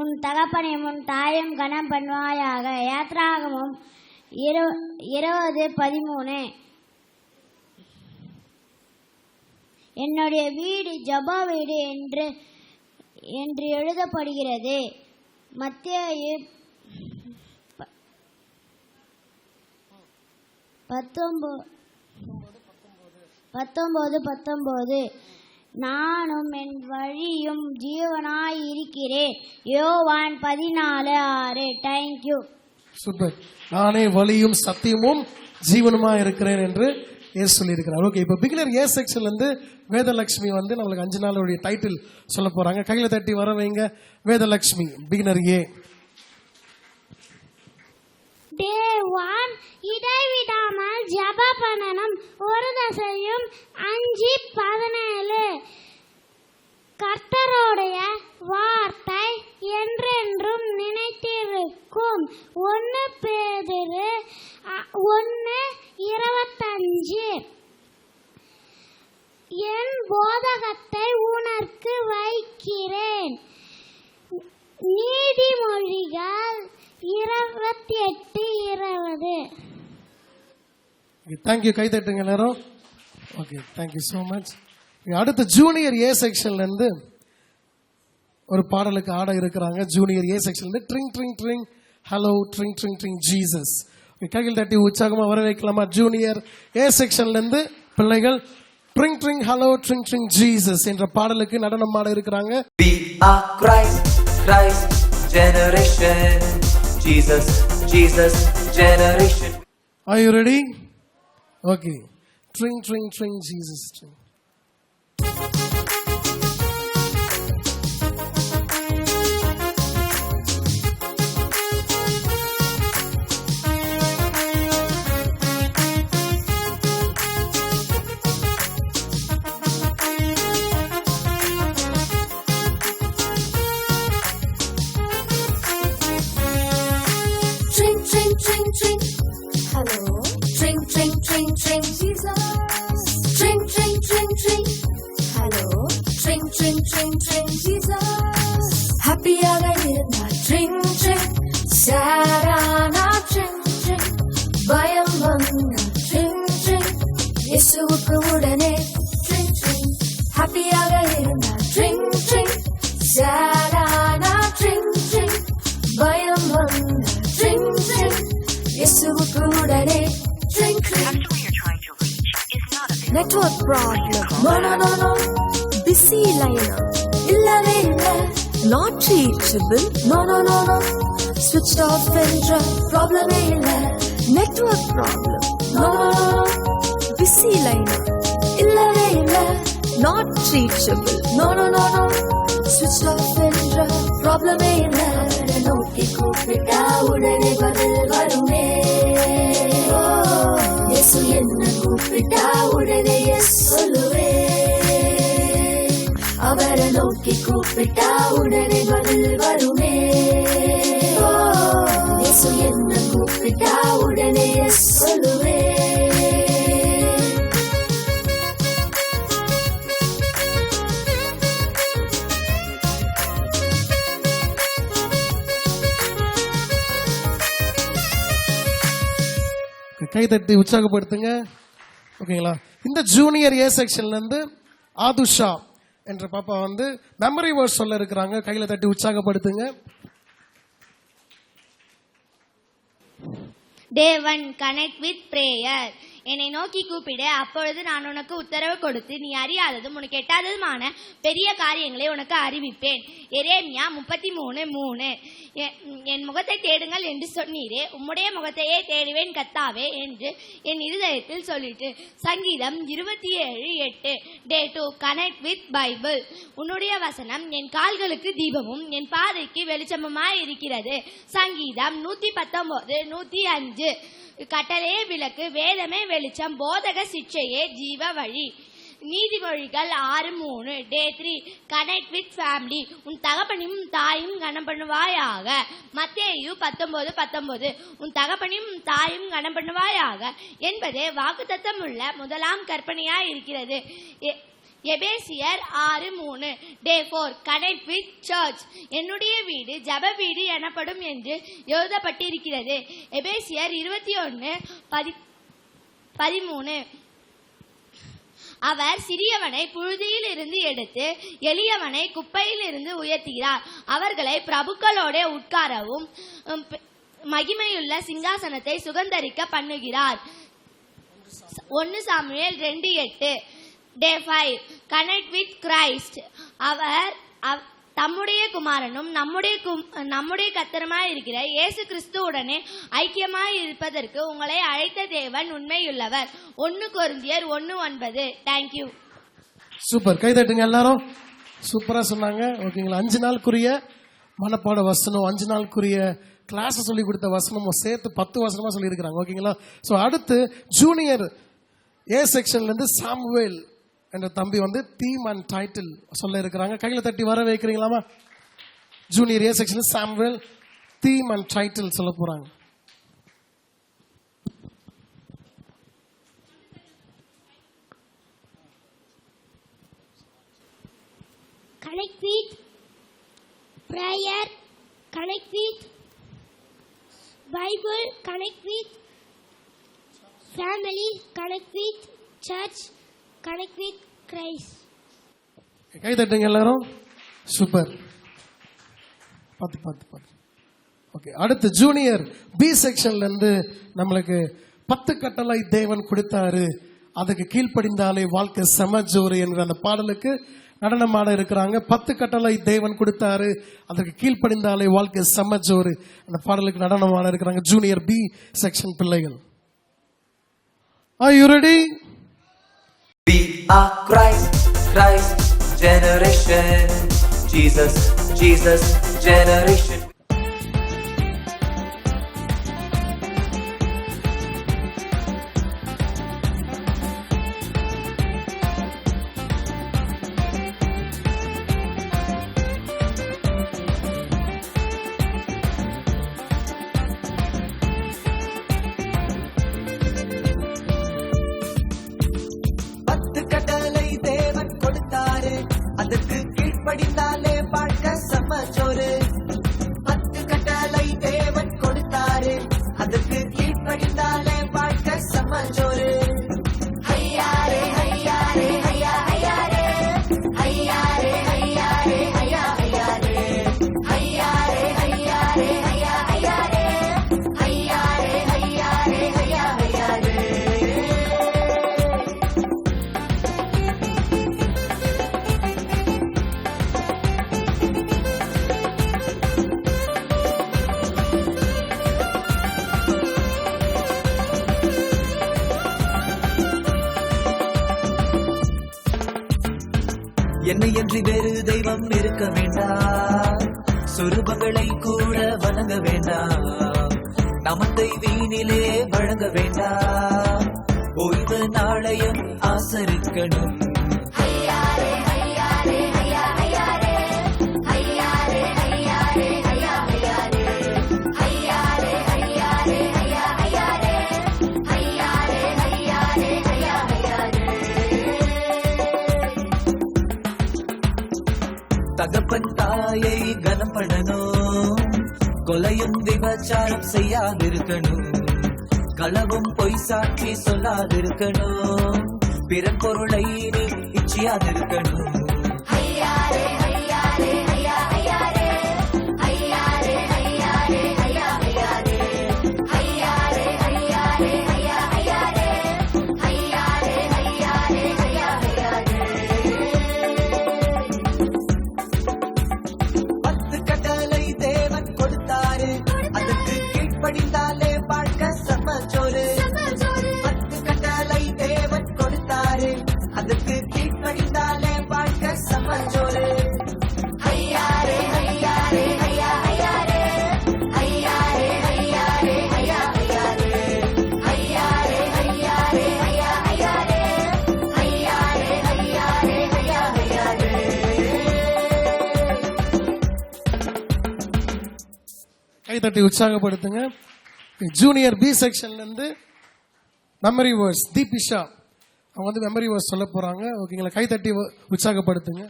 S6: உன் தகப்பனையும் உன் தாயும் கனம் பண்ணுவாயாக. யாத்ராகமம் 20:13. என்னுடைய வீடு ஜப வீடு என்று எழுதப்படுகிறது. மத்தேயு 19:19. நானும் என் வழியும் ஜீவனாய் இருக்கிறேன். யோவான் 14:6. தேங்க்யூ.
S1: சூப்பர். நானே வழியும் சத்தியமும் ஜீவனுமா இருக்கிறேன் என்று இயேசு சொல்லி இருக்கிறார். ஓகே, இப்போ பிகினர் ஏ செக்ஷன்ல இருந்து வேதலட்சுமி வந்து நம்மளுக்கு 5 நாளுடைய டைட்டில் சொல்ல போறாங்க. கையில தட்டி வர வைங்க. வேதலட்சுமி பிகினர் ஏ.
S6: டே 1 இடைவிடாமல் ஜப பண்ணணும். ஒரு தசையும் 5:17. கர்த்தருடைய வார்த்தை என்றென்றும் நினைத்திருக்கும். 1 பேதுரு 1:25. என் போதகத்தை உனக்கு வைக்கிறேன். நீதிமொழிகள் 28:20.
S1: தேங்க்யூ. கை தட்டுங்க எல்லாரும். Okay, thank you so much. அடுத்த ஜூனியர் ஏ செக்ஷன்ல இருந்து ஒரு பாடலுக்கு ஆட இருக்கிறாங்க ஜூனியர் ஏ செக்ஷன்ல drink drink drink hello drink drink drink Jesus. கைகள் தட்டி உற்சாகமா வரவேற்கலாமா? ஜூனியர் ஏ செக்ஷன்ல இருந்து பிள்ளைகள் drink drink hello drink drink Jesus என்ற பாடலுக்கு நடனம் ஆட இருக்கிறாங்க.
S4: We are Christ, Christ generation. Jesus, Jesus generation.
S1: Are you ready? Okay. Tring, tring, tring, Jesus. Tring.
S8: Tring, tring, tring, tring. Hello. Tring, tring, tring, tring. Jesus. Tring, tring, tring, tring. Hello. Tring, tring, tring, tring. Jesus. Happy ஆக இருந்தால் tring, tring. Sad ஆனா tring, tring. பயம் வந்தா tring, tring. இயேசுவுக்கு உடனே tring, tring. Happy ஆக இருந்தால் tring, tring. Sad ஆனா tring, tring. பயம் வந்தா tring, tring. இயேசுவுக்கு உடனே tring, tring. Network problem. No. Busy line. இல்லவே இல்ல. Not reachable. No. Switched off என்ற ப்ராப்ளமே இல்ல. Network problem. No. Busy line. இல்லவே இல்ல. Not reachable. No. Switched off என்ற ப்ராப்ளமே இல்ல. நோக்கி கூப்பிட்டா உடனே பதில் வருமே. இயேசு என்ன கூப்பிட்டா உடனே எஸ் சொல்லுவே. அவரை நோக்கி கூப்பிட்டா உடனே பதில் வருமே. இயேசு என்ன கூப்பிட்டா உடனே எஸ் சொல்லுவே.
S1: கை தட்டி உற்சாகப்படுத்துங்க. ஓகேங்களா? இந்த ஜூனியர் ஏ செக்ஷன்ல இருந்து ஆதுஷா என்ற பாப்பா வந்து மெமரி வேர்ட்ஸ் சொல்ல இருக்கிறாங்க. கையில தட்டி உற்சாகப்படுத்துங்க.
S3: Day 1 connect with prayer. என்னை நோக்கி கூப்பிடு, அப்பொழுது நான் உனக்கு உத்தரவு கொடுத்து நீ அறியாததும் உனக்கு எட்டாததுமான பெரிய காரியங்களை உனக்கு அறிவிப்பேன். எரேமியா 33:3. என் முகத்தை தேடுங்கள் என்று சொன்னீரே, உம்முடைய முகத்தையே தேடுவேன் கர்த்தாவே என்று என் இருதயத்தில் சொல்லிட்டு. சங்கீதம் 27:8. Day 2 connect with Bible. உன்னுடைய வசனம் என் கால்களுக்கு தீபமும் என் பாதைக்கு வெளிச்சமுமாய் இருக்கிறது. சங்கீதம் 119:105. கட்டளையே விளக்கு, வேதமே வெளிச்சம், போதக சிற்சையே ஜீவ வழி. நீதிமொழிகள் 6:3. Day 3 connect with family. உன் தகப்பனையும் தாயும் கனம் பண்ணுவாயாக. மத்தேயு 19:19. உன் தகப்பனையும் தாயும் கனம் பண்ணுவாயாக என்பதே வாக்குத்தத்தம் உள்ள முதலாம் கற்பனையாய் இருக்கிறது. எபேசியர் 6:3. Day 4 connect with church. என்னுடைய வீடு ஜப வீடு எனப்படும் என்று எழுதப்பட்டிருக்கிறது. எபேசியர் 21:13. அவர் சிறியவனை புழுதியில் இருந்து எடுத்து எளியவனை குப்பையில் இருந்து உயர்த்துகிறார். அவர்களை பிரபுக்களோட உட்காரவும் மகிமையுள்ள சிங்காசனத்தை சுகந்தரிக்க பண்ணுகிறார். 1 Samuel 2:8. Day 5 connect with Christ. அவர் தம்முடைய குமாரனும் நம்முடைய கர்த்தருமாய் இருக்கிற இயேசு கிறிஸ்துவுடனே ஐக்கியமாய் இருப்பதற்கு உங்களை அழைத்த தேவன் உண்மையுள்ளவர். 1 கொரிந்தியர் 1:9. தேங்க்யூ.
S1: சூப்பர். கை தட்டுங்க எல்லாரும். சூப்பரா சொன்னாங்க. ஓகேங்களா? 5 நாளுக்குரிய மனப்பாட வசனம், 5 நாளுக்குரிய கிளாஸ் சொல்லி கொடுத்த வசனமும் சேர்த்து 10 வசனமா சொல்லி இருக்கிறாங்க. ஓகேங்களா? சோ அடுத்து ஜூனியர் ஏ செக்ஷன்ல இருந்து சாமுவேல் என்ற தம்பி வந்து தீம் அண்ட் டைட்டில் சொல்ல இருக்கிறாங்க. கையில தட்டி வர வைக்கிறீங்களாமா? Junior A section Samuel theme and title சொல்ல போறாங்க.
S6: Connect with prayer, connect with Bible, connect with family, connect with church, connect with Christ.
S1: கை தட்டுங்க எல்லாரும். சூப்பர். பார்த்து. ஓகே, அடுத்து ஜூனியர் பி செக்ஷன்ல இருந்து நம்மளுக்கு 10 கட்டளை தேவன் கொடுத்தாரு, அதுக்கு கீழ்ப்படிந்தாலே வாழ்க்கை சமஜோறு என்கிற அந்த பாடலுக்கு நடனமாட இருக்கிறாங்க. 10 கட்டளை தேவன் கொடுத்தாரு, அதுக்கு கீழ்ப்படிந்தாலே வாழ்க்கை சமஜோறு அந்த பாடலுக்கு நடனமாட இருக்கிறாங்க ஜூனியர் பி செக்ஷன் பிள்ளைகள். Are you ready?
S4: We are Christ generation. Jesus generation.
S9: அதற்கு கீழ்ப்படிந்தாலே வாழ்க்கை சமச்சோறு. 10 கட்டளை தேவன் கொடுத்தாரு, அதற்கு கீழ்ப்படிந்தாலே வாழ்க்கை சமச்சோறு. ஐயாரே ஐயாரே ஐயா ஐயாரே ஐயாரே ஐயாரே ஐயா ஐயாரே ஐயாரே ஐயாரே ஐயா ஐயாரே ஐயாரே ஐயாரே ஐயா ஐயாரே. என்னை என்று வேறு தெய்வம் இருக்க வேண்டாம், சொரூபங்களை கூட வணங்க வேண்டாம், நமத்தை வீணிலே வழங்க வேண்டாம், ஓய்வு நாளையும் ஆசரிக்கணும். ஐயாரே ஐயாரே ஐயா ஐயாரே ஐயாரே ஐயாரே ஐயா ஐயாரே ஐயாரே ஐயாரே ஐயா ஐயாரே ஐயாரே ஐயாரே ஐயா ஐயாரே. தகப்பன் தாயை கனம் பண்ணணும், கொலையும் விபச்சாரம் செய்யாதிருக்கணும், களவும் பொய் சாட்சி சொல்லாதிருக்கணும், பிற பொருளை நீ இச்சியாதிருக்கணும். ஐயாரே ஐயாரே ஐயா ஐயாரே ஐயாரே ஐயாரே ஐயா ஐயாரே ஐயாரே ஐயாரே ஐயா ஐயாரே ஐயாரே ஐயாரே ஐயா ஐயாரே. 10 கட்டளை தேவன் கொடுத்தாரு, அதற்கு கீழ்ப்படிந்தாலே வாழ்க்கை சமச்சோறு. 10 கட்டளை தேவன் கொடுத்தாரு, அதற்கு கீழ்ப்படிந்தாலே வாழ்க்கை சமச்சோறு. ஐயாரே ஐயாரே ஐயா ஐயாரே ஐயாரே ஐயாரே ஐயா ஐயாரே ஐயாரே ஐயாரே ஐயா ஐயாரே ஐயாரே ஐயாரே ஐயா ஐயாரே.
S1: கைதட்டி உற்சாகப்படுத்துங்க. ஜூனியர் பி செக்ஷன்ல இருந்து மெமரி வேர்ஸ் தீபிஷா அவங்க வந்து மெமரி வேர்ஸ் சொல்ல போறாங்க. ஓகேங்களா, கைதட்டி உற்சாகப்படுத்துங்க.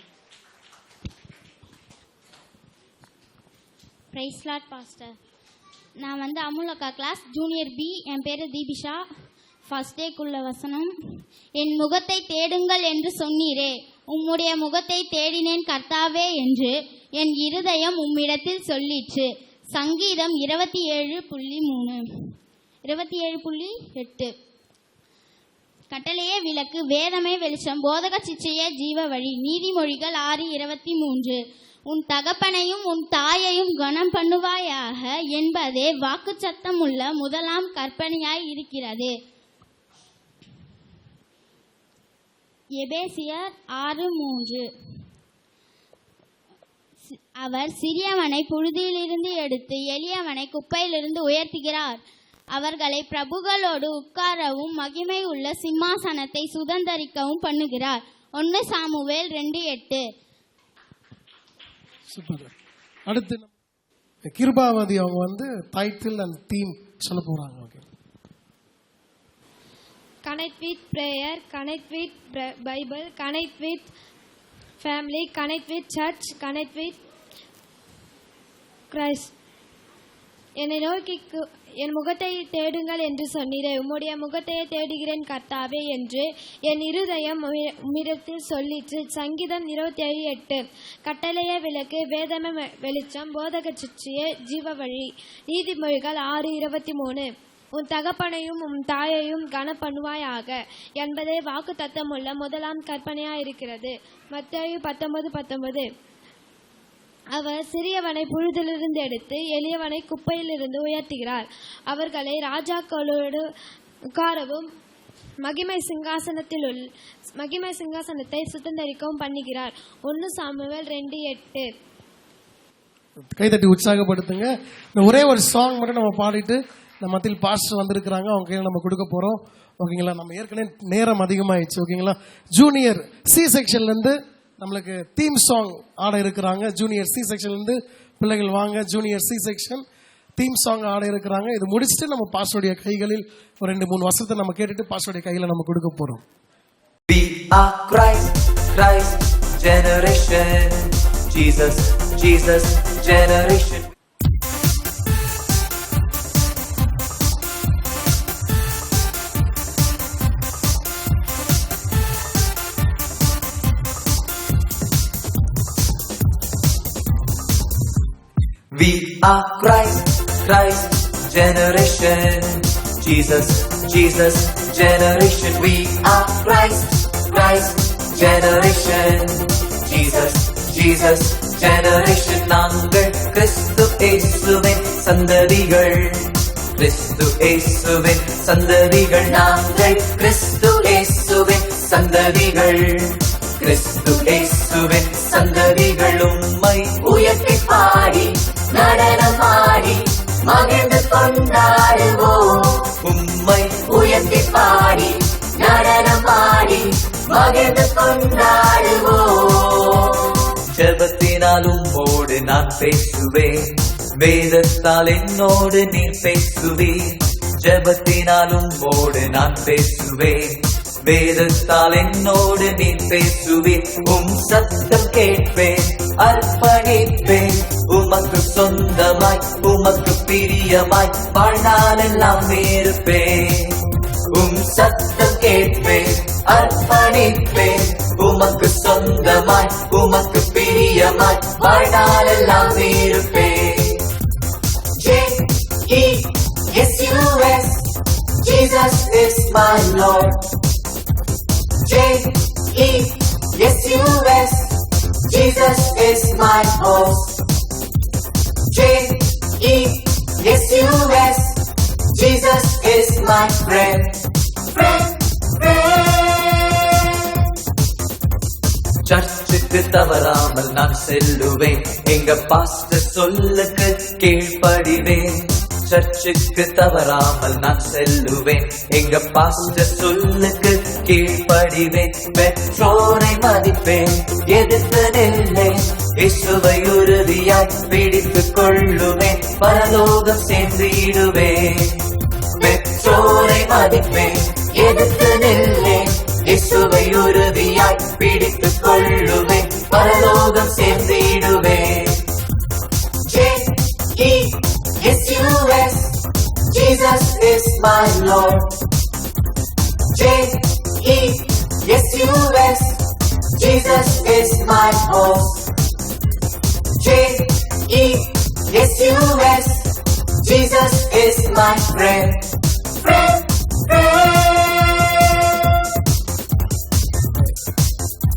S6: Price Lord pastor. நான் வந்து அமுலக்கா கிளாஸ் ஜூனியர் பி. என் பேர் தீபிஷா. ஃபர்ஸ்ட் டேக்குள்ள வசனம், என் முகத்தை தேடுங்கள் என்று சொன்னீரே, உம்முடைய முகத்தை தேடினேன் கர்த்தாவே என்று என் இருதயம் உம்மிடத்தில் சொல்லிற்று. சங்கீதம் 27:3 27:8. கட்டளையே விளக்கு, வேதமே வெளிச்சம், போதக சிச்சையே ஜீவ வழி. நீதிமொழிகள் 6:23. உன் தகப்பனையும் உன் தாயையும் கனம் பண்ணுவாயாக என்பதே வாக்குச்சத்தம் உள்ள முதலாம் கற்பனையாய் இருக்கிறது. எபேசியர் 6:3. அவர் சிறியவனை புழுதியிலிருந்து எடுத்து எளியவனை குப்பையிலிருந்து உயர்த்துகிறார். அவர்களை பிரபுகளோடு உட்காரவும் மகிமை உள்ள சிம்மாசனத்தை சுதந்தரிக்கவும் பண்ணுகிறார். 1 சாமுவேல் 2:8.
S1: சூப்பர். அடுத்து கிருபாவதி அவங்க வந்து டைட்டில் அண்ட் தீம் சொல்ல போறாங்க. Okay.
S10: Connect with prayer, connect with Bible, connect with family, connect with church, connect with Christ. என்னை நோக்கி என் முகத்தை தேடுங்கள் என்று சொன்னீரே. உம்முடைய முகத்தையே தேடுகிறேன் கர்த்தாவே என்று என் இருதயம் உம்மிடத்தில் சொல்லிற்று. சங்கீதம் 27:8. கட்டளையே விளக்கு, வேதமே வெளிச்சம், போதக சிற்சியே ஜீவ வழி. நீதிமொழிகள் 6:23. உன் தகப்பனையும் உன் தாயையும் கனப்பண்ணுவாயாக என்பதே வாக்கு தத்தமுள்ள முதலாம் கற்பனையாயிருக்கிறது. மத்தேயு 19:19. அவர் சிறியவனை புழுதிலிருந்து எடுத்து எளியவனை குப்பையிலிருந்து உயர்த்துகிறார். அவர்களை ராஜாக்களோடு உட்காரவும் மகிமை சிங்காசனத்தை சுதந்தரிக்கவும் பண்ணுகிறார். 1 சாமுவேல் 2:8.
S1: கைதட்டி உற்சாகப்படுத்துங்க. இந்த ஒரே ஒரு சாங் மட்டும் நம்ம பாடிட்டு நம்ம மத்தியில் பாஸ்டர் வந்திருக்கிறாங்க, அவங்க கையில் நம்ம கொடுக்க போறோம். ஓகேங்களா? நம்ம ஏற்கனவே நேரம் அதிகமாயிடுச்சு. ஓகேங்களா? ஜூனியர் சி செக்ஷன்ல இருந்து நம்மளுக்கு தீம் சாங் ஆட இருக்கிறாங்க. ஜூனியர் சி செக்ஷன்ல இருந்து பிள்ளைகள் வாங்க. Junior C section theme song ஆட இருக்கிறாங்க. இது முடிச்சுட்டு நம்ம பாஸ்டருடைய கைகளில் ஒரு 2-3 வசனத்தை நம்ம கேட்டுட்டு பாஸ்டருடைய கையில நம்ம கொடுக்க போறோம்.
S4: We are Christ generation. Jesus generation. We are Christ generation. Jesus generation. We are Christ generation. Jesus generation. நாங்கள் கிறிஸ்து இயேசுவின் சந்ததிகள். கிறிஸ்து இயேசுவின் சந்ததிகள். நாங்கள் கிறிஸ்து இயேசுவின் சந்ததிகள். கிறிஸ்து இயேசுவின் சந்ததிகள். உம்மை உயர்த்தி பாடி நடனமாடி மகிழ்ந்து கொண்டாடுவோம். உம்மை உயர்த்தி பாடி நடனமாடி மகிழ்ந்து கொண்டாடுவோம். ஜெபத்தினாலும் ஓடு நான் பேசுவேன், வேதத்தால் என்னோடு நீ பேசுவீர். ஜெபத்தினாலும் ஓடு நான் பேசுவேன், வேதத்தால் என்னோடு நீ பேசுவீர். சத்தம் கேட்பேன், அர்ப்பணிப்பேன், உமக்கு சொந்தமாய் உமக்கு பிரியமாய் வாழ்நாளெல்லாம் இருப்பேன். சத்தம் கேட்பேன், அர்ப்பணிப்பேன், உமக்கு சொந்தமாய் உமக்கு பிரியமாய் வாழ்நாளெல்லாம் இருப்பேன். J-E-S-U-S, Jesus is my Lord. J-E-S-U-S, Jesus is my host. J-E-S-U-S, Jesus is my friend. சர்ச்சுக்கு தவறாமல் நான் செல்லுவேன், எங்க பாஸ்டர் சொல்லுக்கு கீழ்ப்படிவேன். சர்ச்சுக்கு தவறாமல் நான் செல்லுவேன், எங்க பாஸ்டர் சொல்லுக்கு கீழ்ப்படிவேன். பெற்றோரை மதிப்பேன், எதிர்த்து நில்லேன், இயேசுவை உறுதியாய் பிடித்துக் கொள்ளுவேன், பரலோகம் சேர்ந்திடுவேன். பெற்றோரை மதிப்பேன், எதிர்த்து நில்லேன், இயேசுவை உறுதியாய் பிடித்துக் கொள்ளுவேன், பரலோகம் சேர்ந்திடுவேன். J-E-S-U-S, Jesus is my Lord. J-E-S-U-S, Jesus is my host. J-E-S-U-S, Jesus is my friend.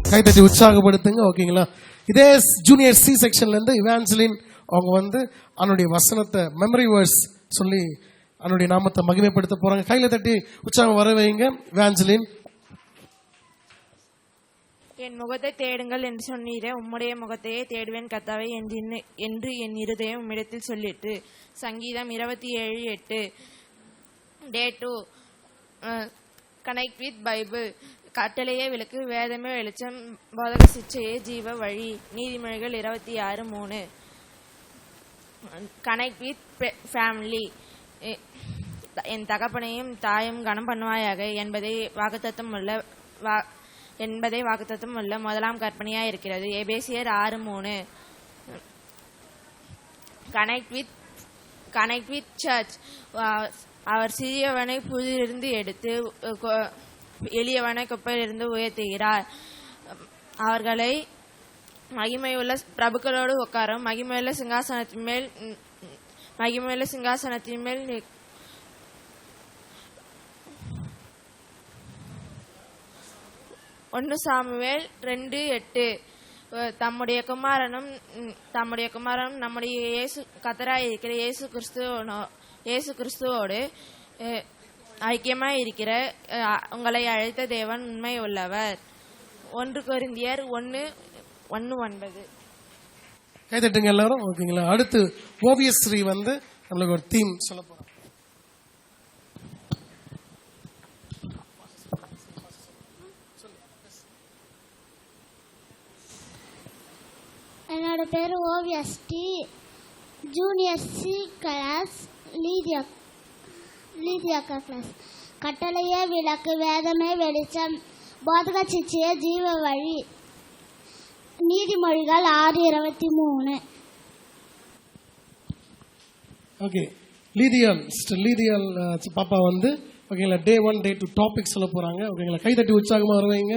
S1: கைதட்டி உற்சாகப்படுத்துங்க. ஓகேங்களா? இதே ஜூனியர் சி செக்ஷன்ல இருந்து இவாஞ்சலின் அவங்க வந்து அவனுடைய வசனத்தை மெமரி வேர்ஸ் சொல்லி அவனுடைய நாமத்தை மகிமைப்படுத்த போறாங்க. கையில தட்டி உற்சாகம் வர வைங்க. இவாஞ்சலின்.
S11: என் முகத்தை தேடுங்கள் என்று சொன்னீரே, உம்முடைய முகத்தையே தேடுவேன் கர்த்தாவே என்று என் இருதயம் உம்மிடத்தில் சொல்லிட்டு. சங்கீதம் 27:8. Day 2. Connect with Bible. கட்டளையே விளக்கு, வேதமே வெளிச்சம், போதக சிச்சையே ஜீவ வழி. நீதிமொழிகள் 26:3. Connect with family. என் தகப்பனையும் தாயும் கனம் பண்ணுவாயாக என்பதை வாக்குத்தத்தம் உள்ள முதலாம் கற்பனையாக இருக்கிறது. எபேசியர் 6:3. Connect with church. அவர் சிறியவனை புதிலிருந்து எடுத்து எளியவனை குப்பையிலிருந்து உயர்த்துகிறார். அவர்களை மகிமையுள்ள பிரபுக்களோடு உட்காரும் மகிமையுள்ள சிங்காசனத்தின் மேல் 1 சாமுவேல் 2:8. தம்முடைய குமாரனும் நம்முடைய கர்த்தராய் இருக்கிற இயேசு கிறிஸ்துவோடு ஐக்கியமாய் இருக்கிற உங்களை அழைத்த தேவன் உண்மை உள்ளவர். 1 கொரிந்தியர் 1:9.
S2: கை தட்டுங்க எல்லாரும். ஓகேங்களா? அடுத்து ஓவியஸ்ரீ வந்து நம்மளுக்கு ஒரு தீம் சொல்ல போறோம்.
S6: என்னோட பேர் ஓவியஸ்ரீ. ஜூனியர் சி கிளாஸ், லீதியாக்கா கிளாஸ். கட்டளையே விளக்கு, வேதமே வெளிச்சம், போதக சிச்சிய ஜீவ வழி. நீதிமொழிகள் 6:23.
S2: ஓகே, லீதியால் பாப்பா வந்து ஓகேங்களா Day 1 Day 2 டாபிக் சொல்ல போறாங்க. ஓகேங்களா? கை தட்டி உற்சாகமா வருவீங்க.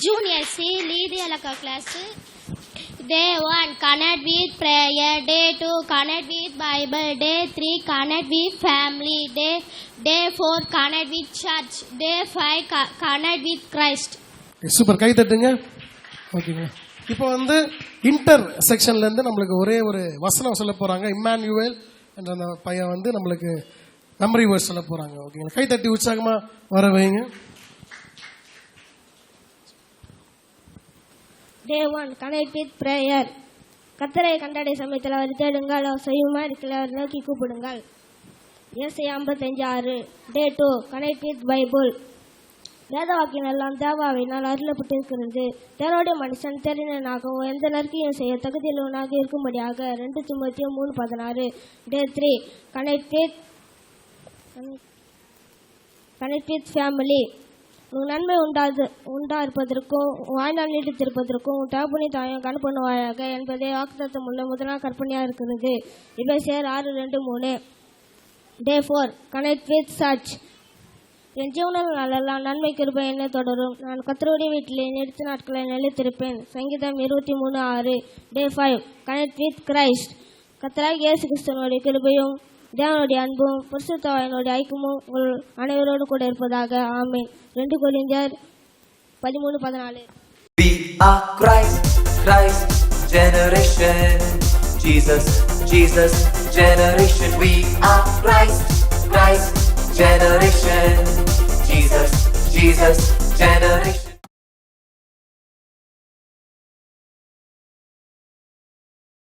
S6: ஜூனியர் சி லீதியாக்கா class. Day 1 connect with prayer, Day 2 connect with Bible, Day 3 connect with family, Day 4 connect with church, Day 5 connect with Christ.
S2: Super, கை தட்டுங்க. ஓகேங்களா? இப்போ வந்து இன்டர் செக்ஷன்ல இருந்து நம்மளுக்கு ஒரே ஒரு வசனம் சொல்ல போறாங்க. இம்மானுவேல் என்ற அந்த பையன் வந்து நம்மளுக்கு மெமரி வேர்ஸ் சொல்ல போறாங்க. ஓகேங்களா? கை தட்டி உற்சாகமா வர வைங்க.
S10: Day 1 connect with prayer. கர்த்தரை கண்டடை சமயத்தில் அவர் தேடுங்கள், அவர் செய்யுமா இருக்கிற அவர் நோக்கி கூப்பிடுங்கள். ஏசாயா 55:6. Day 2 connect with Bible. வேத வாக்கியம் எல்லாம் தேவாவினால் அருளப்பட்டிருக்கிறது. தேவனுடைய மனுஷன் தெரிந்தனாகவும் எந்த நற்கையும் செய்ய தகுதியுள்ளவனாக இருக்கும்படியாக 2 தீமோத்தேயு 3:16. Day 3 connect with family. உன் நன்மை உண்டா இருப்பதற்கும் வாழ்நாள் நீடித்திருப்பதற்கும் உன் தகப்பனை தாயும் கண் பண்ணுவாயாக என்பதே வாக்குத்தத்தம் உள்ள முதலாம் கற்பனையாக இருக்கிறது. எபேசியர் 6:2-3. Day 4 connect with church. என் ஜீவன நாளெல்லாம் நன்மை கிருபை என்னை தொடரும். நான் கர்த்தருடைய வீட்டிலே நிறுத்த நாட்களை நிலைத்திருப்பேன். சங்கீதம் 23:6. Day 5 connect with Christ. கர்த்தராகிய இயேசு கிறிஸ்துவினுடைய கிருபையும் தேவனுடைய அன்பும் பரிசுத்த ஆவியினுடைய ஐக்கியமும் உங்கள் அனைவரோடு கூட இருப்பதாக. ஆமென். 2 கொரிந்தியர் 13:14.
S4: We are Christ generation. Jesus generation. We are Christ generation. Jesus generation.